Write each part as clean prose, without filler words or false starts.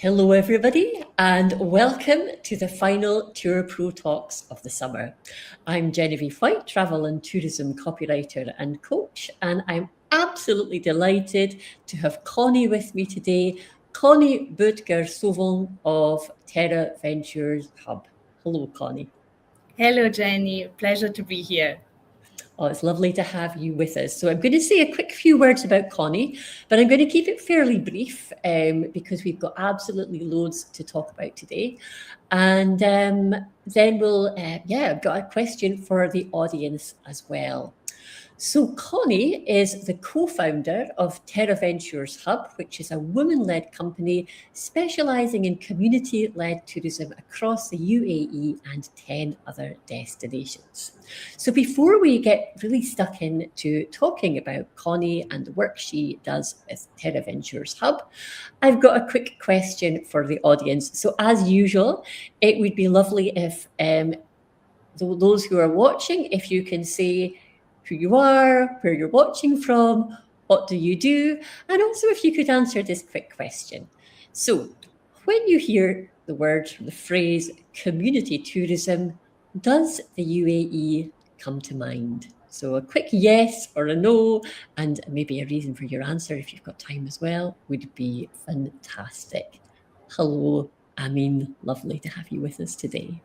Hello, everybody, and welcome to the final Tour Pro Talks of the summer. I'm Genevieve White, travel and tourism copywriter and coach, and I'm absolutely delighted to have Connie with me today, Connie Boutger-Sauvon of Terra Ventures Hub. Hello, Connie. Hello, Jenny. Pleasure to be here. Oh, it's lovely to have you with us. So I'm going to say a quick few words about Connie, but I'm going to keep it fairly brief because we've got absolutely loads to talk about today. And then we'll, I've got a question for the audience as well. So Connie is the co-founder of Terra Ventures Hub, which is a women-led company specialising in community-led tourism across the UAE and 10 other destinations. So before we get really stuck into talking about Connie and the work she does with Terra Ventures Hub, I've got a quick question for the audience. So as usual, it would be lovely if those who are watching, if you can say who you are, where you're watching from, what do you do, and also if you could answer this quick question. So when you hear the phrase community tourism, does the UAE come to mind? So a quick yes or a no, and maybe a reason for your answer if you've got time as well, would be fantastic. Hello, Amin, lovely to have you with us today.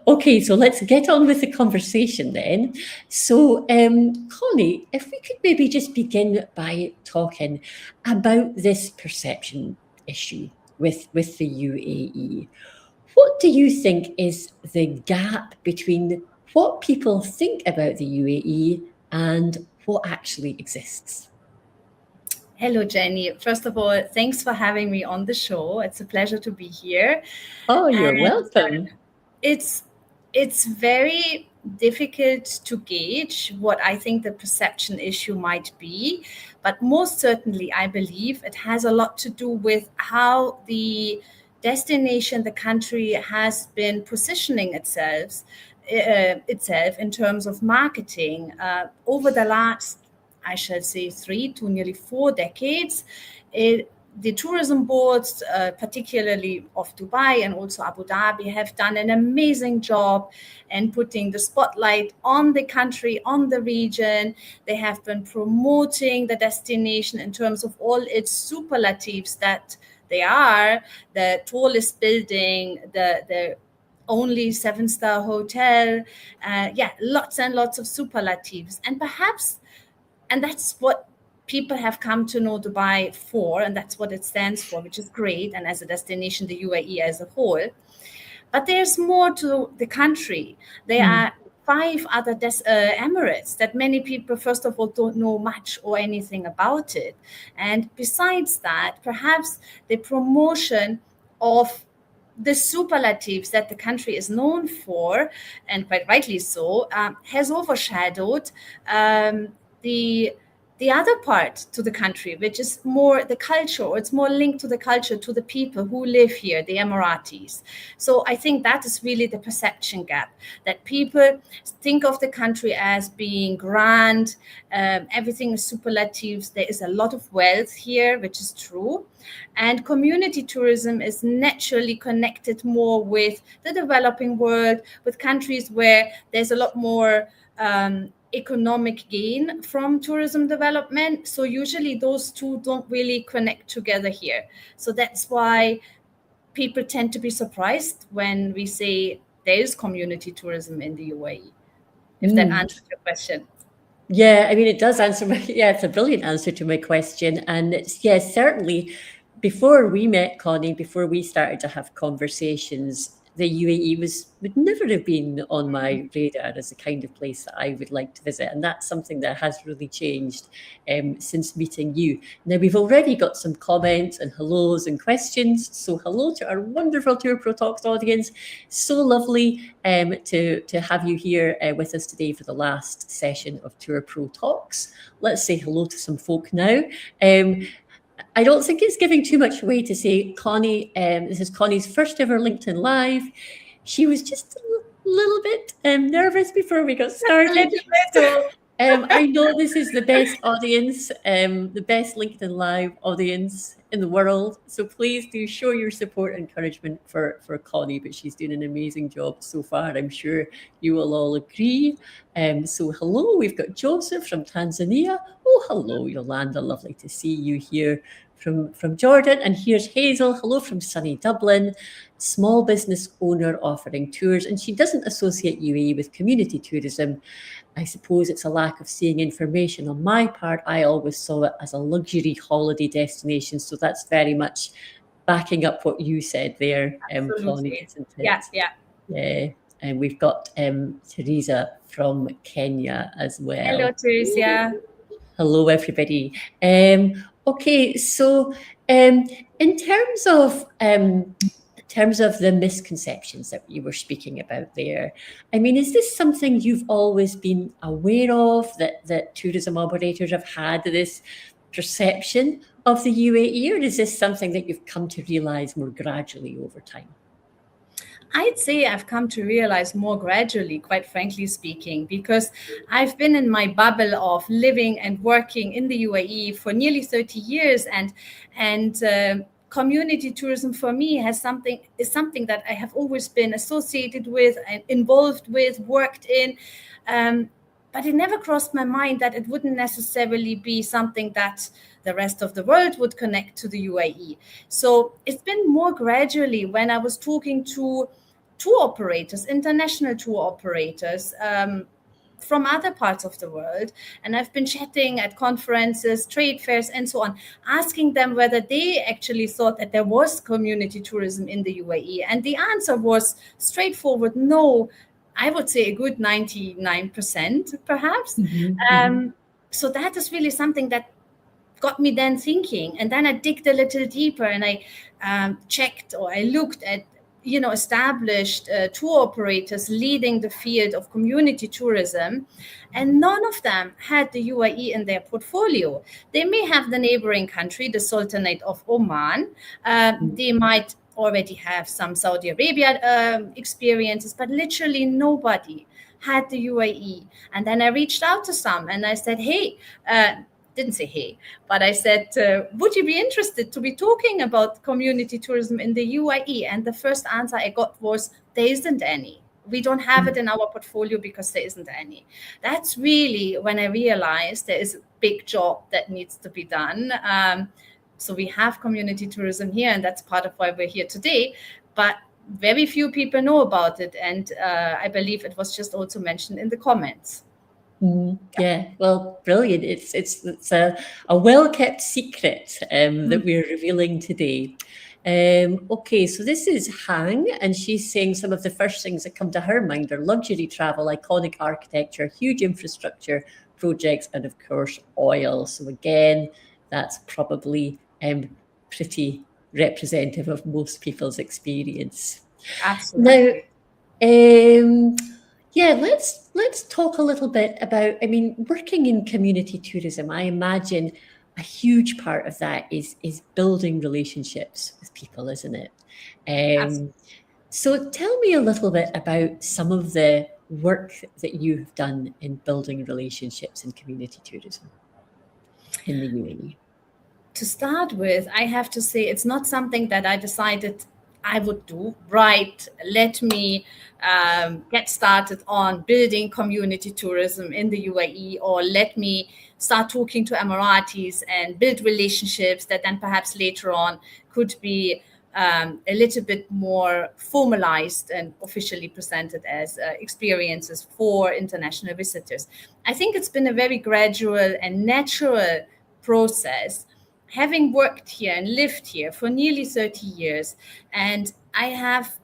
Okay, so let's get on with the conversation then. So, Connie, if we could maybe just begin by talking about this perception issue with the UAE. What do you think is the gap between what people think about the UAE and what actually exists? Hello, Jenny. First of all, thanks for having me on the show. It's a pleasure to be here. Oh, you're welcome. It's very difficult to gauge what I think the perception issue might be, but most certainly I believe it has a lot to do with how the destination, the country has been positioning itself in terms of marketing over the last, I shall say, 3 to nearly 4 decades. The tourism boards, particularly of Dubai and also Abu Dhabi, have done an amazing job in putting the spotlight on the country, on the region. They have been promoting the destination in terms of all its superlatives that they are, the tallest building, the only 7-star hotel, lots and lots of superlatives. And that's what people have come to know Dubai for, and that's what it stands for, which is great, and as a destination, the UAE as a whole. But there's more to the country. There are 5 other emirates that many people, first of all, don't know much or anything about it. And besides that, perhaps the promotion of the superlatives that the country is known for, and quite rightly so, has overshadowed the other part to the country, which is more the culture, or it's more linked to the culture, to the people who live here, the Emiratis. So I think that is really the perception gap, that people think of the country as being grand, everything is superlatives. There is a lot of wealth here, which is true. And community tourism is naturally connected more with the developing world, with countries where there's a lot more economic gain from tourism development. So usually those two don't really connect together here. So that's why people tend to be surprised when we say there is community tourism in the UAE, if that answers your question. Yeah, I mean, it does answer it's a brilliant answer to my question. And it's, yes, certainly before we met, Connie, before we started to have conversations, the UAE would never have been on my radar as the kind of place that I would like to visit. And that's something that has really changed since meeting you. Now, we've already got some comments and hellos and questions. So hello to our wonderful Tour Pro Talks audience. So lovely to have you here with us today for the last session of Tour Pro Talks. Let's say hello to some folk now. I don't think it's giving too much away to say Connie, this is Connie's first ever LinkedIn Live. She was just a little bit nervous before we got started. So I know this is the best audience, the best LinkedIn Live audience in the world. So please do show your support and encouragement for Connie, but she's doing an amazing job so far. I'm sure you will all agree. So hello, we've got Joseph from Tanzania. Oh, hello, Yolanda. Lovely to see you here from Jordan. And here's Hazel. Hello from sunny Dublin. Small business owner offering tours. And she doesn't associate UAE with community tourism. I suppose it's a lack of seeing information on my part. I always saw it as a luxury holiday destination. So that's very much backing up what you said there, Connie, isn't it? Yeah, yeah. Yeah. And we've got Teresa from Kenya as well. Hello, Teresa. Hello, everybody. Okay, so in terms of the misconceptions that you were speaking about there, I mean, is this something you've always been aware of, that tourism operators have had this perception of the UAE, or is this something that you've come to realize more gradually over time? I'd say I've come to realize more gradually, quite frankly speaking, because I've been in my bubble of living and working in the UAE for nearly 30 years, and community tourism for me is something that I have always been associated with and involved with, worked in. But it never crossed my mind that it wouldn't necessarily be something that the rest of the world would connect to the UAE. So it's been more gradually when I was talking to tour operators, international tour operators from other parts of the world. And I've been chatting at conferences, trade fairs, and so on, asking them whether they actually thought that there was community tourism in the UAE. And the answer was straightforward, no. I would say a good 99%, perhaps. So that is really something that got me then thinking. And then I digged a little deeper, and I checked, or I looked at, established tour operators leading the field of community tourism, and none of them had the UAE in their portfolio. They may have the neighboring country, the Sultanate of Oman. They might already have some Saudi Arabia experiences, but literally nobody had the UAE. And then I reached out to some and I said, hey, didn't say hey, but I said, would you be interested to be talking about community tourism in the UAE? And the first answer I got was, there isn't any. We don't have it in our portfolio because there isn't any. That's really when I realized there is a big job that needs to be done. So we have community tourism here, and that's part of why we're here today. But very few people know about it. And I believe it was just also mentioned in the comments. Yeah, well, brilliant. It's a well-kept secret that we're revealing today. Okay, so this is Hang, and she's saying some of the first things that come to her mind are luxury travel, iconic architecture, huge infrastructure projects, and of course, oil. So again, that's probably pretty representative of most people's experience. Absolutely. Now, yeah, let's talk a little bit about, I mean, working in community tourism. I imagine a huge part of that is building relationships with people, isn't it? So tell me a little bit about some of the work that you have done in building relationships in community tourism in the UAE. To start with, I have to say it's not something that I decided I would do. Right, let me get started on building community tourism in the UAE, or let me start talking to Emiratis and build relationships that then perhaps later on could be a little bit more formalized and officially presented as experiences for international visitors. I think it's been a very gradual and natural process, having worked here and lived here for nearly 30 years. And I have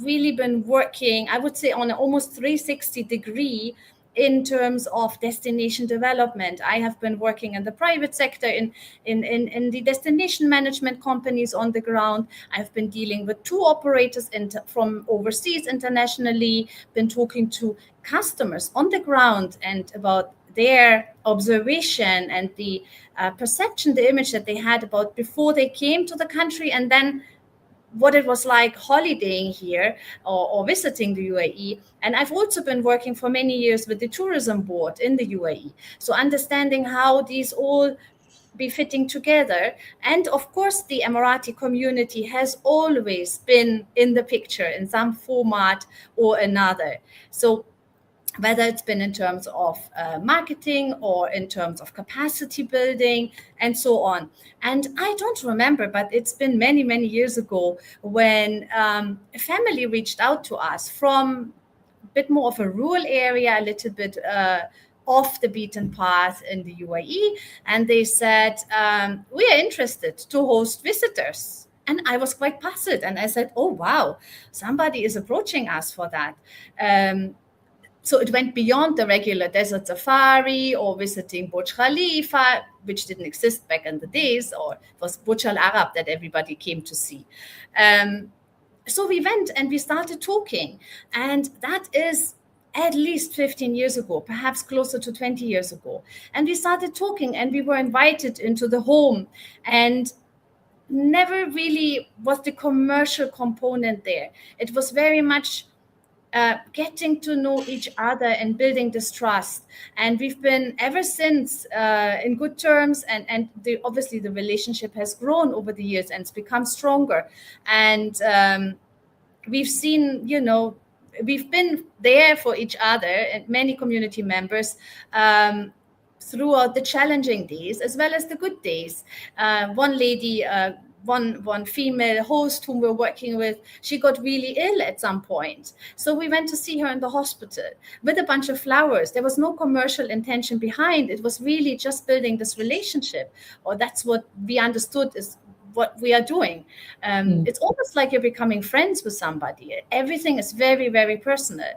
really been working, I would say, on an almost 360 degree in terms of destination development. I have been working in the private sector, in the destination management companies on the ground. I've been dealing with tour operators from overseas internationally, been talking to customers on the ground and about their observation and the perception, the image that they had about before they came to the country, and then what it was like holidaying here or visiting the UAE. And I've also been working for many years with the tourism board in the UAE. So understanding how these all be fitting together. And of course, the Emirati community has always been in the picture in some format or another. So whether it's been in terms of marketing or in terms of capacity building and so on. And I don't remember, but it's been many, many years ago when a family reached out to us from a bit more of a rural area, a little bit off the beaten path in the UAE. And they said, we are interested to host visitors. And I was quite puzzled. And I said, oh, wow, somebody is approaching us for that. So it went beyond the regular desert safari or visiting Burj Khalifa, which didn't exist back in the days, or it was Burj Al Arab that everybody came to see. So we went and we started talking. And that is at least 15 years ago, perhaps closer to 20 years ago. And we started talking and we were invited into the home. And never really was the commercial component there. It was very much getting to know each other and building this trust. And we've been ever since in good terms, and obviously the relationship has grown over the years and it's become stronger. And we've seen, we've been there for each other and many community members throughout the challenging days as well as the good days. One lady, one female host whom we're working with, she got really ill at some point. So we went to see her in the hospital with a bunch of flowers. There was no commercial intention behind. It was really just building this relationship, or that's what we understood is what we are doing. It's almost like you're becoming friends with somebody. Everything is very, very personal.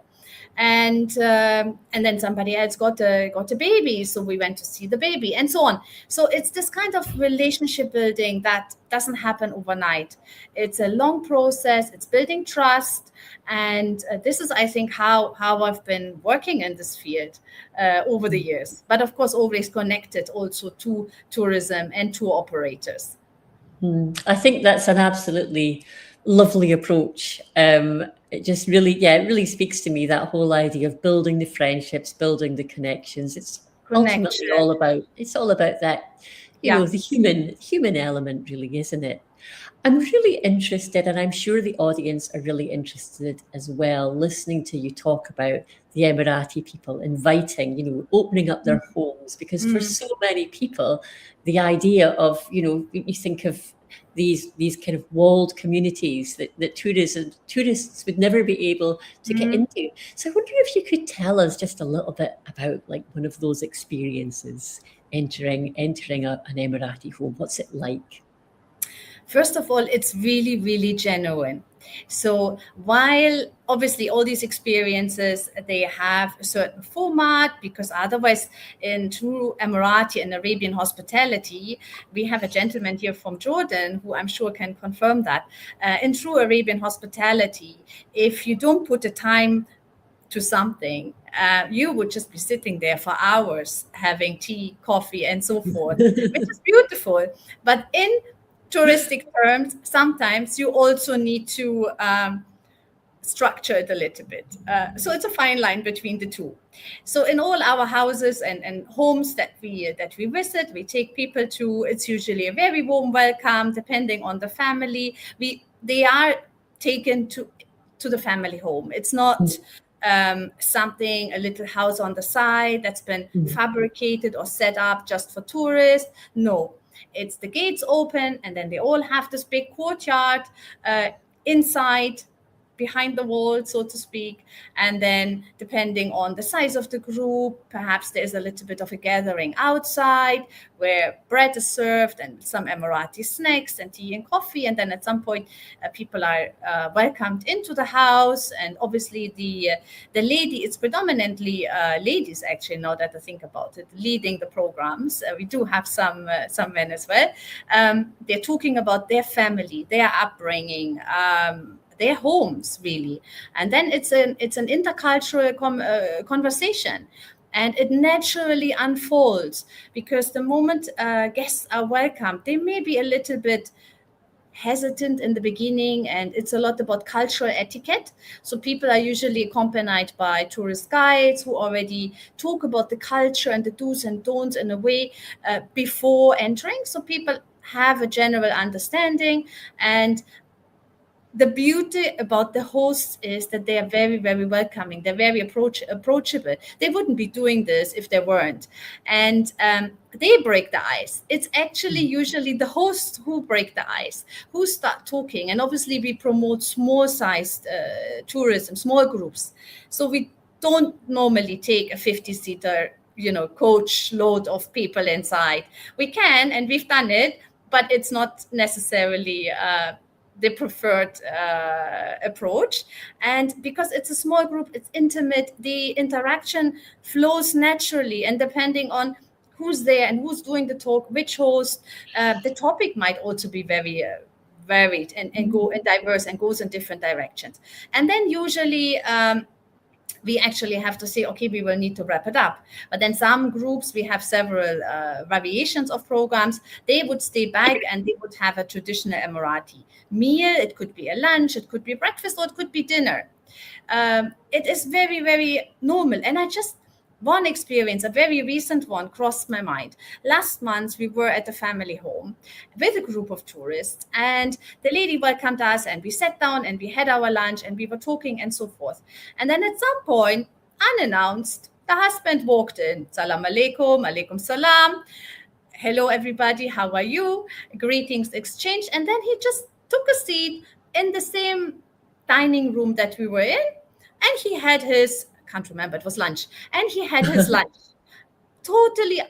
And then somebody else got a baby, so we went to see the baby and so on. So it's this kind of relationship building that doesn't happen overnight. It's a long process. It's building trust, and this is, I think, how I've been working in this field over the years. But of course, always connected also to tourism and tour operators. I think that's an absolutely lovely approach. It just really, it really speaks to me, that whole idea of building the friendships, building the connections. It's ultimately all about that, you know, the human element, really, isn't it? I'm really interested, and I'm sure the audience are really interested as well, listening to you talk about the Emirati people inviting, opening up their homes, because for so many people, the idea of, you think of these kind of walled communities that tourists would never be able to get into. So I wonder if you could tell us just a little bit about like one of those experiences, entering an Emirati home. What's it like? First of all, it's really, really genuine. So while obviously all these experiences, they have a certain format, because otherwise in true Emirati and Arabian hospitality, we have a gentleman here from Jordan who I'm sure can confirm that. In true Arabian hospitality, if you don't put a time to something, you would just be sitting there for hours having tea, coffee, and so forth, which is beautiful. But in touristic terms, sometimes you also need to structure it a little bit. So it's a fine line between the two. So in all our houses and homes that we visit, we take people to, it's usually a very warm welcome, depending on the family. They are taken to the family home. It's not something, a little house on the side that's been fabricated or set up just for tourists. No. It's the gates open, and then they all have this big courtyard inside, behind the wall, so to speak. And then depending on the size of the group, perhaps there's a little bit of a gathering outside where bread is served and some Emirati snacks and tea and coffee. And then at some point, people are welcomed into the house. And obviously the lady, it's predominantly ladies, actually, now that I think about it, leading the programs. We do have some men as well. They're talking about their family, their upbringing, their homes, really. And then it's an intercultural conversation, and it naturally unfolds, because the moment guests are welcomed, they may be a little bit hesitant in the beginning, and it's a lot about cultural etiquette. So people are usually accompanied by tourist guides who already talk about the culture and the do's and don'ts in a way before entering. So people have a general understanding, and the beauty about the hosts is that they are very, very welcoming. They're very approachable. They wouldn't be doing this if they weren't. And they break the ice. It's actually usually the hosts who break the ice, who start talking. And obviously we promote small-sized tourism, small groups. So we don't normally take a 50-seater, coach load of people inside. We can, and we've done it, but it's not necessarily the preferred approach. And because it's a small group, it's intimate, the interaction flows naturally, and depending on who's there and who's doing the talk, which host, the topic might also be very varied and go and diverse and goes in different directions. And then usually we actually have to say, okay, we will need to wrap it up. But then some groups, we have several variations of programs. They would stay back and they would have a traditional Emirati meal. It could be a lunch, it could be breakfast, or it could be dinner. It is very, very normal. And one experience, a very recent one, crossed my mind. Last month, we were at a family home with a group of tourists, and the lady welcomed us, and we sat down and we had our lunch and we were talking and so forth. And then at some point, unannounced, the husband walked in. Salam alaikum, alaikum salam. Hello, everybody. How are you? Greetings exchanged. And then he just took a seat in the same dining room that we were in, and he had can't remember, it was lunch. And he had his lunch, totally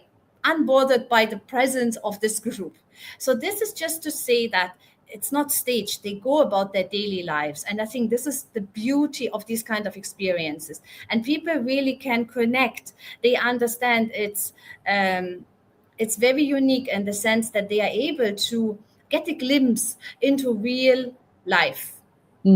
unbothered by the presence of this group. So this is just to say that it's not staged. They go about their daily lives. And I think this is the beauty of these kind of experiences. And people really can connect. They understand it's very unique in the sense that they are able to get a glimpse into real life.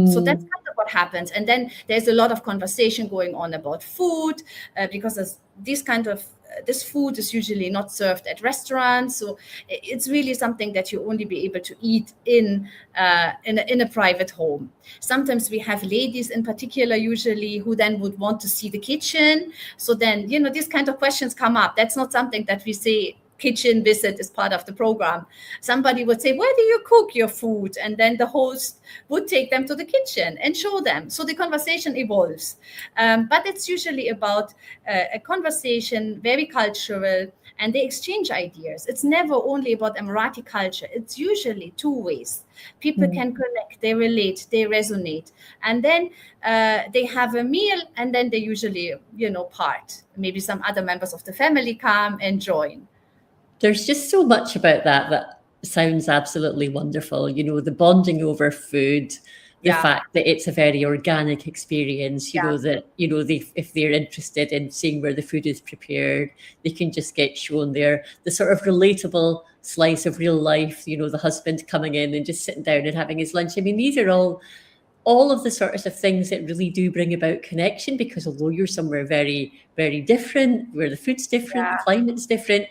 So that's kind of what happens. And then there's a lot of conversation going on about food, because this food is usually not served at restaurants. So it's really something that you only be able to eat in a private home. Sometimes we have ladies in particular, usually, who then would want to see the kitchen. So then, these kind of questions come up. That's not something that we say kitchen visit is part of the program. Somebody would say, where do you cook your food? And then the host would take them to the kitchen and show them. So the conversation evolves. But it's usually about a conversation, very cultural, and they exchange ideas. It's never only about Emirati culture. It's usually two ways. People can connect, they relate, they resonate. And then they have a meal, and then they usually, part. Maybe some other members of the family come and join. There's just so much about that sounds absolutely wonderful. The bonding over food, the fact that it's a very organic experience, that, if they're interested in seeing where the food is prepared, they can just get shown there. The sort of relatable slice of real life, the husband coming in and just sitting down and having his lunch. I mean, these are all of the sorts of things that really do bring about connection, because although you're somewhere very, very different, where the food's different, the climate's different,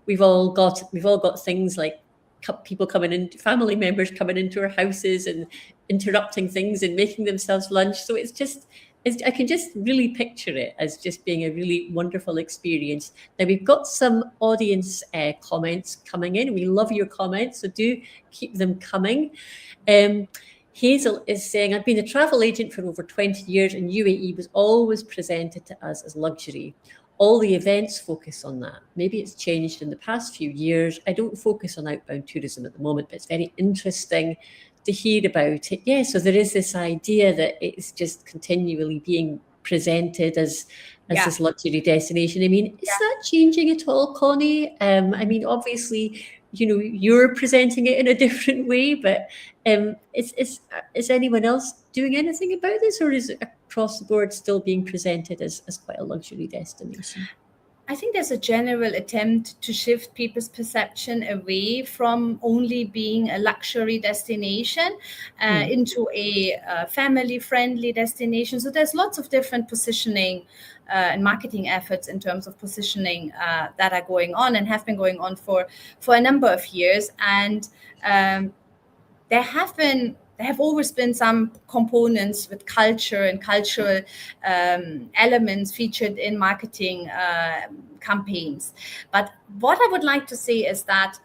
we've all got things like people coming in, family members coming into our houses and interrupting things and making themselves lunch. So I can just really picture it as just being a really wonderful experience. Now, we've got some audience comments coming in. We love your comments, so do keep them coming. Hazel is saying, I've been a travel agent for over 20 years, and UAE was always presented to us as luxury. All the events focus on that. Maybe it's changed in the past few years. I don't focus on outbound tourism at the moment, but it's very interesting to hear about it. Yeah, so there is this idea that it's just continually being presented as this luxury destination. I mean, is that changing at all, Connie? I mean, obviously, you're presenting it in a different way, but is anyone else doing anything about this, or is it across the board still being presented as quite a luxury destination? I think there's a general attempt to shift people's perception away from only being a luxury destination into a family-friendly destination. So there's lots of different positioning and marketing efforts in terms of positioning that are going on and have been going on for a number of years. And there have always been some components with culture and cultural elements featured in marketing campaigns. But what I would like to say is that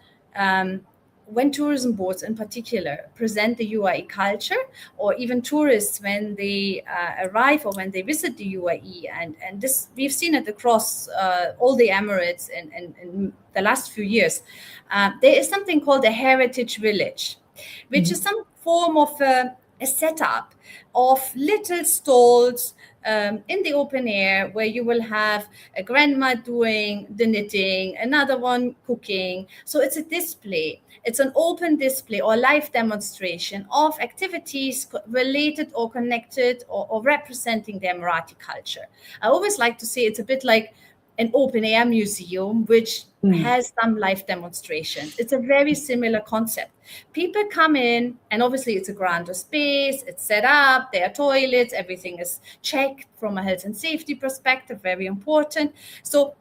when tourism boards in particular present the UAE culture, or even tourists when they arrive or when they visit the UAE, and this we've seen it across all the Emirates in the last few years, there is something called a heritage village, which is some form of a setup of little stalls in the open air, where you will have a grandma doing the knitting, another one cooking. So it's a display. It's an open display or live demonstration of activities related or connected or representing the Emirati culture. I always like to say it's a bit like an open air museum, which has some live demonstrations. It's a very similar concept. People come in, and obviously it's a grander space, it's set up, there are toilets, everything is checked from a health and safety perspective, very important. So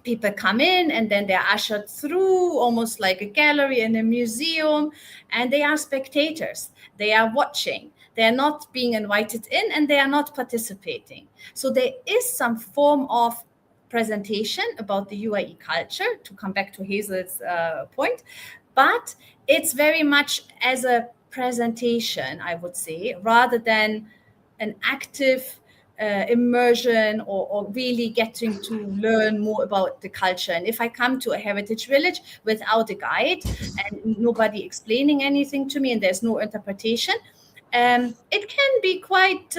people come in, and then they're ushered through almost like a gallery in a museum, and they are spectators. They are watching. They are not being invited in, and they are not participating. So there is some form of presentation about the UAE culture, to come back to Hazel's point, but it's very much as a presentation, I would say, rather than an active immersion or really getting to learn more about the culture. And if I come to a heritage village without a guide and nobody explaining anything to me, and there's no interpretation, it can be quite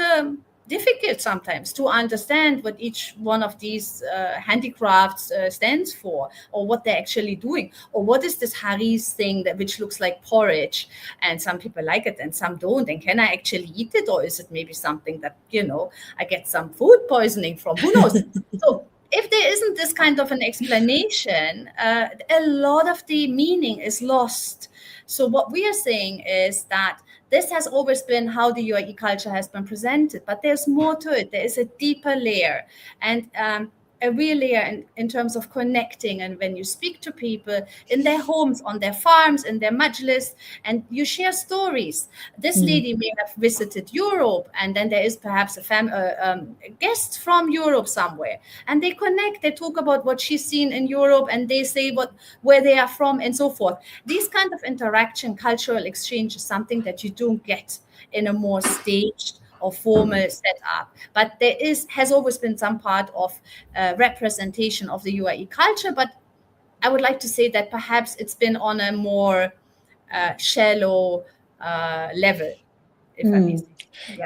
difficult sometimes to understand what each one of these handicrafts stands for, or what they're actually doing, or what is this haris thing which looks like porridge, and some people like it and some don't, and can I actually eat it, or is it maybe something that I get some food poisoning from, who knows? So if there isn't this kind of an explanation, a lot of the meaning is lost. So what we are saying is that this has always been how the UAE culture has been presented, but there's more to it. There is a deeper layer, and a real layer in terms of connecting. And when you speak to people in their homes, on their farms, in their majlis, and you share stories. This lady may have visited Europe, and then there is perhaps a guest from Europe somewhere, and they connect. They talk about what she's seen in Europe, and they say where they are from, and so forth. These kind of interaction, cultural exchange, is something that you don't get in a more staged or formal setup. But there has always been some part of representation of the UAE culture. But I would like to say that perhaps it's been on a more shallow level, if I may say.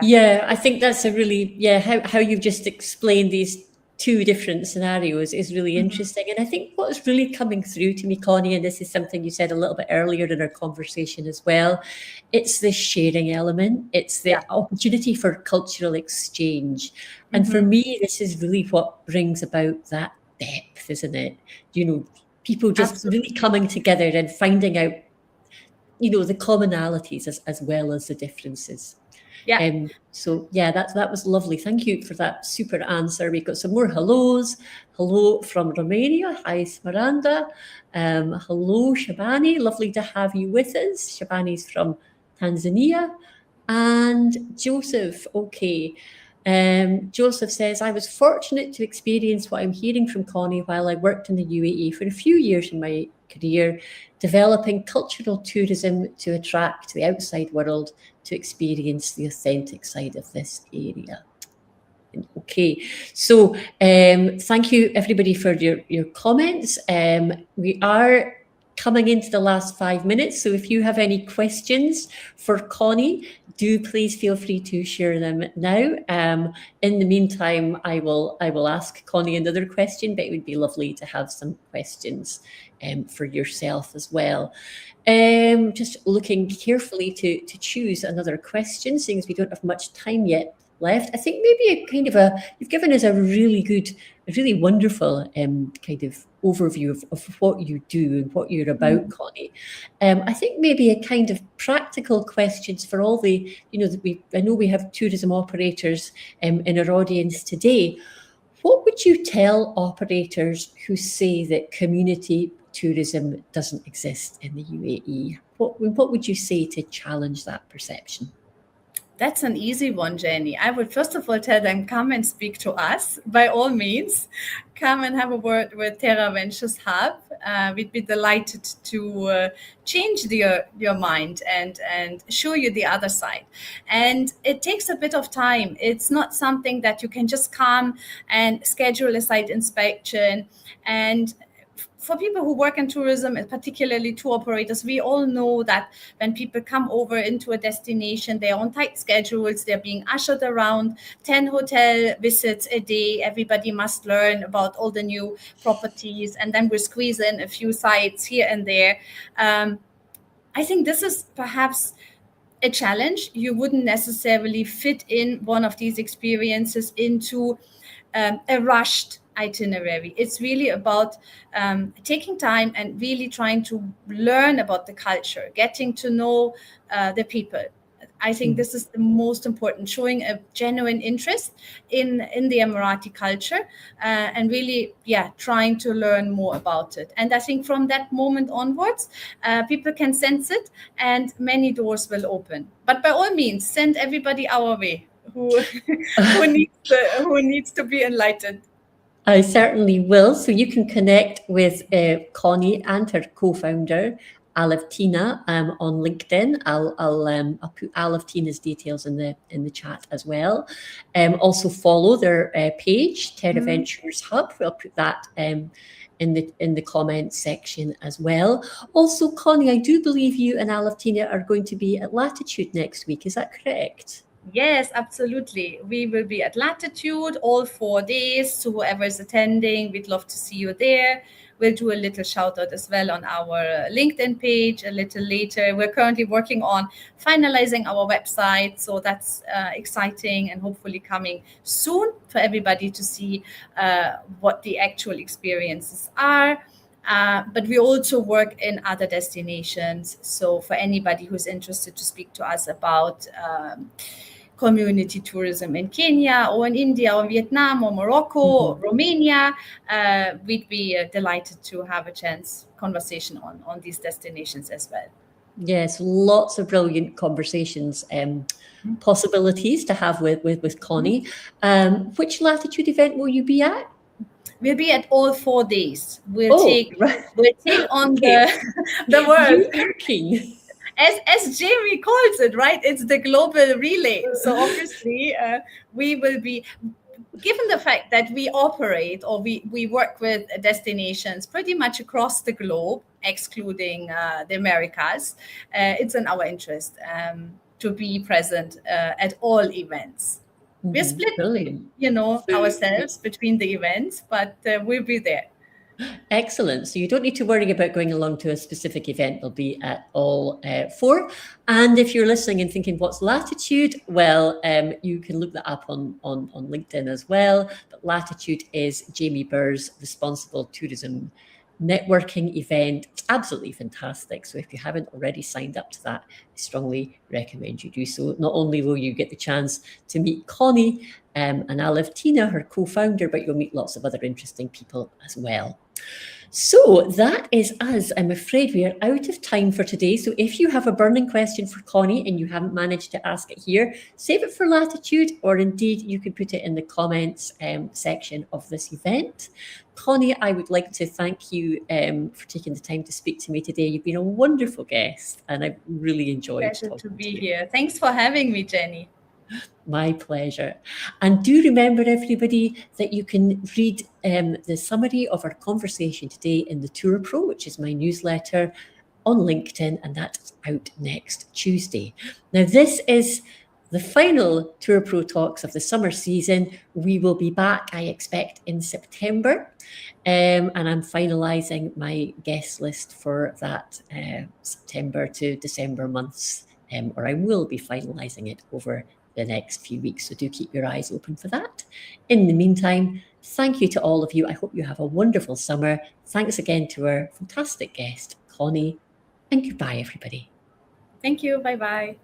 Yeah, I think that's a really, how you've just explained these two different scenarios is really interesting. And I think what's really coming through to me, Connie, and this is something you said a little bit earlier in our conversation as well, it's the sharing element. It's the opportunity for cultural exchange. And for me, this is really what brings about that depth, isn't it? People just really coming together and finding out, the commonalities as well as the differences. That was lovely. Thank you for that super answer. We've got some more hellos. Hello from Romania. Hi, Smaranda. Hello, Shabani. Lovely to have you with us. Shabani's from Tanzania. And Joseph, okay. Joseph says, I was fortunate to experience what I'm hearing from Connie while I worked in the UAE for a few years in my career, developing cultural tourism to attract the outside world to experience the authentic side of this area. Okay, so thank you everybody for your comments. We are coming into the last 5 minutes, so if you have any questions for Connie, do please feel free to share them now. In the meantime, I will ask Connie another question, but it would be lovely to have some questions for yourself as well. Just looking carefully to choose another question, seeing as we don't have much time yet left. I think maybe you've given us a really wonderful kind of overview of what you do and what you're about, Connie. I think maybe a kind of practical questions for all the, I know we have tourism operators in our audience today. What would you tell operators who say that community tourism doesn't exist in the UAE? what would you say to challenge that perception? That's an easy one, Jenny. I would first of all tell them, come and speak to us. By all means, come and have a word with Terra Ventures Hub. We'd be delighted to change your mind and show you the other side. And it takes a bit of time. It's not something that you can just come and schedule a site inspection. And for people who work in tourism, and particularly tour operators, we all know that when people come over into a destination, they're on tight schedules, they're being ushered around, 10 hotel visits a day, everybody must learn about all the new properties, and then we squeeze in a few sites here and there. I think this is perhaps a challenge. You wouldn't necessarily fit in one of these experiences into a rushed itinerary. It's really about taking time and really trying to learn about the culture, getting to know the people. I think this is the most important, showing a genuine interest in the Emirati culture and really, trying to learn more about it. And I think from that moment onwards, people can sense it and many doors will open. But by all means, send everybody our way who needs to be enlightened. I certainly will. So you can connect with Connie and her co-founder, Alevtina, on LinkedIn. I'll put Alevtina's details in the chat as well. Also follow their page, Terra Ventures Hub. We'll put that in the comments section as well. Also, Connie, I do believe you and Alevtina are going to be at Latitude next week. Is that correct? Yes, absolutely. We will be at Latitude all 4 days. So whoever is attending, we'd love to see you there. We'll do a little shout out as well on our LinkedIn page a little later. We're currently working on finalizing our website. So that's exciting and hopefully coming soon for everybody to see what the actual experiences are. But we also work in other destinations. So for anybody who's interested to speak to us about community tourism in Kenya or in India or Vietnam or Morocco or Romania, we'd be delighted to have a conversation on these destinations as well. Yes, lots of brilliant conversations, possibilities to have with Connie. Which Latitude event will you be at? We'll be at all 4 days. We'll take on the world. As Jamie calls it, right? It's the global relay. So obviously, we will be, given the fact that we operate or we work with destinations pretty much across the globe, excluding the Americas, it's in our interest to be present at all events. We're split, ourselves between the events, but we'll be there. Excellent. So you don't need to worry about going along to a specific event. They'll be at all 4. And if you're listening and thinking, what's Latitude? Well, you can look that up on LinkedIn as well. But Latitude is Jamie Burr's Responsible Tourism networking event. It's absolutely fantastic. So if you haven't already signed up to that, I strongly recommend you do so. Not only will you get the chance to meet Connie and Alevtina, her co-founder, but you'll meet lots of other interesting people as well. So that is us. I'm afraid we are out of time for today. So if you have a burning question for Connie and you haven't managed to ask it here, save it for Latitude, or indeed you can put it in the comments section of this event. Connie, I would like to thank you for taking the time to speak to me today. You've been a wonderful guest and I've really enjoyed talking to you. Pleasure to be here. Thanks for having me, Jenny. My pleasure. And do remember, everybody, that you can read the summary of our conversation today in the Tour Pro, which is my newsletter on LinkedIn, and that's out next Tuesday. Now, this is the final Tour Pro Talks of the summer season. We will be back, I expect, in September. And I'm finalising my guest list for that September to December months, or I will be finalising it over the next few weeks. So do keep your eyes open for that. In the meantime, thank you to all of you. I hope you have a wonderful summer. Thanks again to our fantastic guest, Connie, and goodbye, everybody. Thank you. Bye-bye.